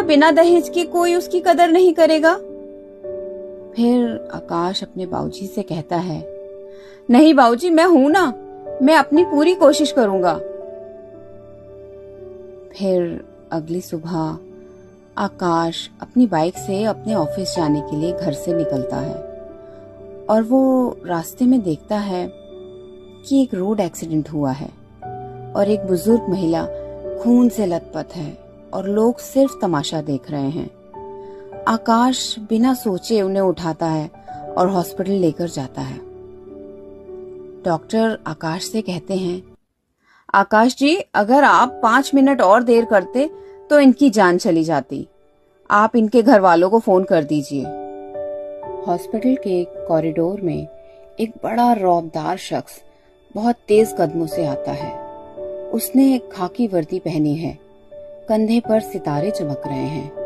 बिना दहेज के कोई उसकी कदर नहीं करेगा। फिर आकाश अपने बाबूजी से कहता है, नहीं बाबूजी, मैं हूं ना, मैं अपनी पूरी कोशिश करूंगा। फिर अगली सुबह आकाश अपनी बाइक से अपने ऑफिस जाने के लिए घर से निकलता है और वो रास्ते में देखता है कि एक रोड एक्सीडेंट हुआ है और एक बुजुर्ग महिला खून से लथपथ है और लोग सिर्फ तमाशा देख रहे हैं। आकाश बिना सोचे उन्हें उठाता है और हॉस्पिटल लेकर जाता है। डॉक्टर आकाश से कहते हैं, आकाश जी, अगर आप 5 मिनट और देर करते तो इनकी जान चली जाती। आप इनके घर वालों को फोन कर दीजिए। हॉस्पिटल के कॉरिडोर में एक बड़ा रौबदार शख्स बहुत तेज कदमों से आता है। उसने खाकी वर्दी पहनी है, कंधे पर सितारे चमक रहे हैं